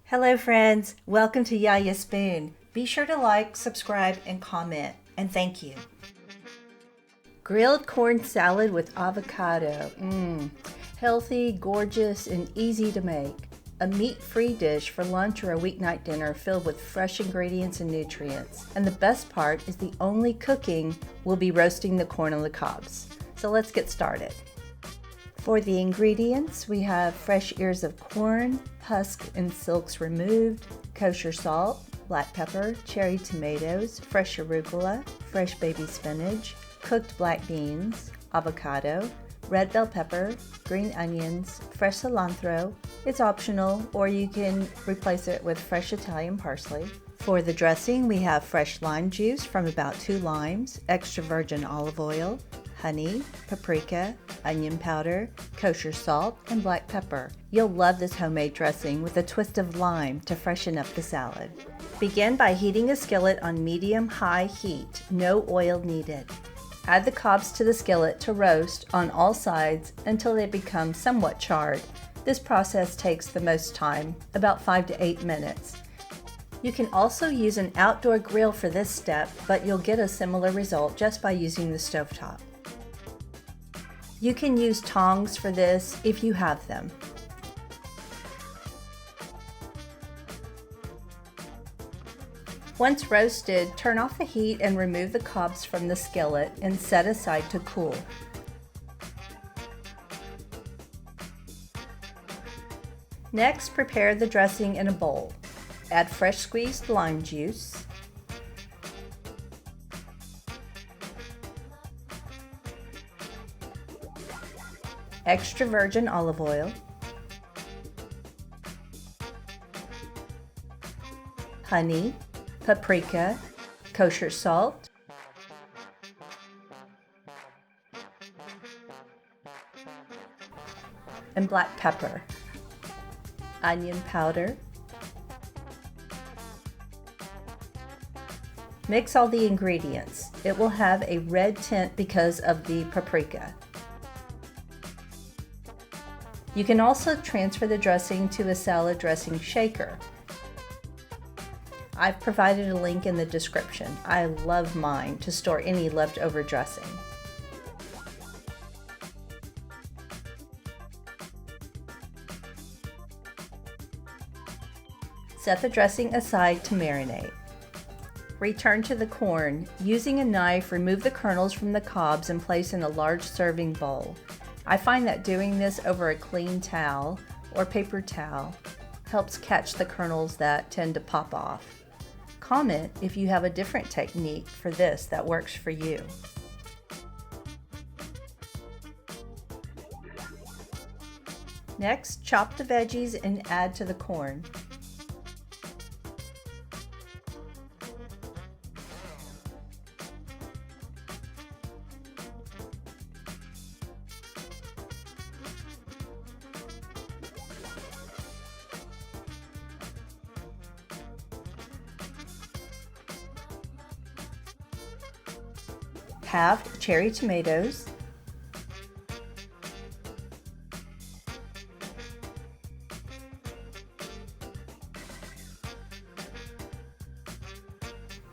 Hello friends, welcome to Yaya Spoon. Be sure to like, subscribe, and comment, and thank you. Grilled corn salad with avocado. Healthy, gorgeous, and easy to make. A meat-free dish for lunch or a weeknight dinner filled with fresh ingredients and nutrients. And the best part is the only cooking will be roasting the corn on the cobs. So let's get started. For the ingredients, we have fresh ears of corn, husks and silks removed, kosher salt, black pepper, cherry tomatoes, fresh arugula, fresh baby spinach, cooked black beans, avocado, red bell pepper, green onions, fresh cilantro. It's optional, or you can replace it with fresh Italian parsley. For the dressing, we have fresh lime juice from about 2 limes, extra virgin olive oil, honey, paprika, onion powder, kosher salt, and black pepper. You'll love this homemade dressing with a twist of lime to freshen up the salad. Begin by heating a skillet on medium-high heat, no oil needed. Add the cobs to the skillet to roast on all sides until they become somewhat charred. This process takes the most time, about 5 to 8 minutes. You can also use an outdoor grill for this step, but you'll get a similar result just by using the stovetop. You can use tongs for this if you have them. Once roasted, turn off the heat and remove the cobs from the skillet and set aside to cool. Next, prepare the dressing in a bowl. Add fresh squeezed lime juice, extra virgin olive oil, honey, paprika, kosher salt, and black pepper, onion powder. Mix all the ingredients. It will have a red tint because of the paprika. You can also transfer the dressing to a salad dressing shaker. I've provided a link in the description. I love mine to store any leftover dressing. Set the dressing aside to marinate. Return to the corn. Using a knife, remove the kernels from the cobs and place in a large serving bowl. I find that doing this over a clean towel or paper towel helps catch the kernels that tend to pop off. Comment if you have a different technique for this that works for you. Next, chop the veggies and add to the corn. Halved cherry tomatoes,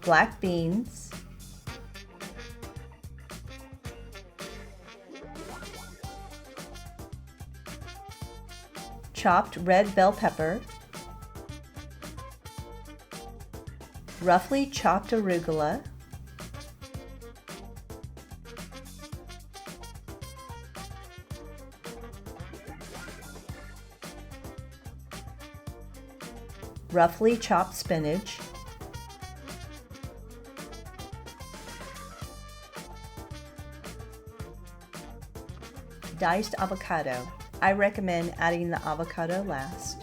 black beans, chopped red bell pepper, roughly chopped arugula, roughly chopped spinach, diced avocado. I recommend adding the avocado last.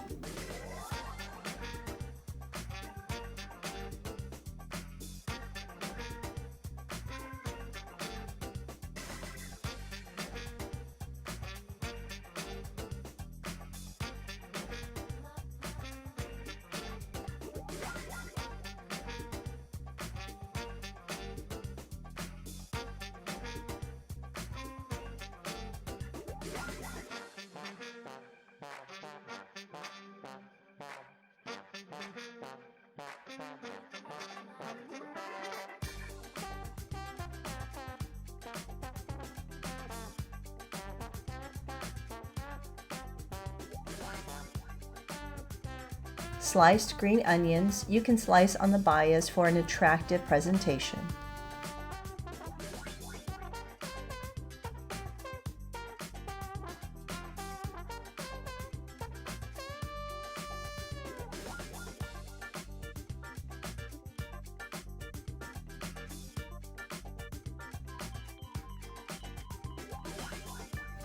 Sliced green onions you can slice on the bias for an attractive presentation.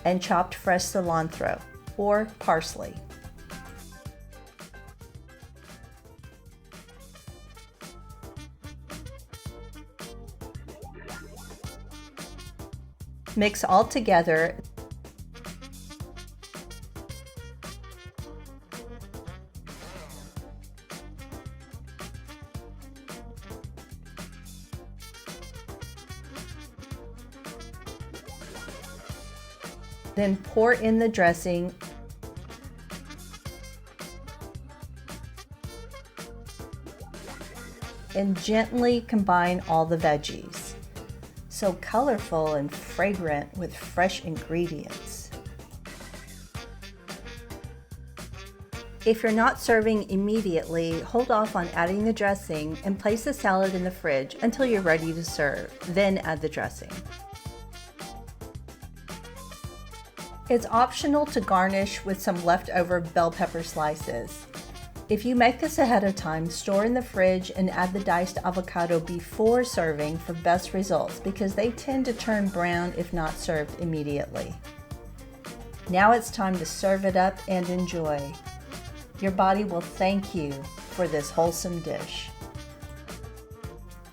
And chopped fresh cilantro or parsley. Mix all together. Then pour in the dressing and gently combine all the veggies. So colorful and fragrant with fresh ingredients. If you're not serving immediately, hold off on adding the dressing and place the salad in the fridge until you're ready to serve, then add the dressing. It's optional to garnish with some leftover bell pepper slices. If you make this ahead of time, store in the fridge and add the diced avocado before serving for best results because they tend to turn brown if not served immediately. Now it's time to serve it up and enjoy. Your body will thank you for this wholesome dish.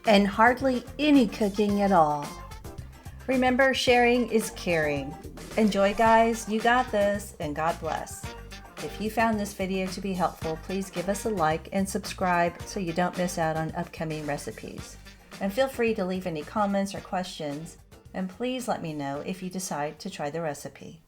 And hardly any cooking at all. Remember, sharing is caring. Enjoy, guys. You got this, and God bless. If you found this video to be helpful, please give us a like and subscribe so you don't miss out on upcoming recipes. And feel free to leave any comments or questions, and please let me know if you decide to try the recipe.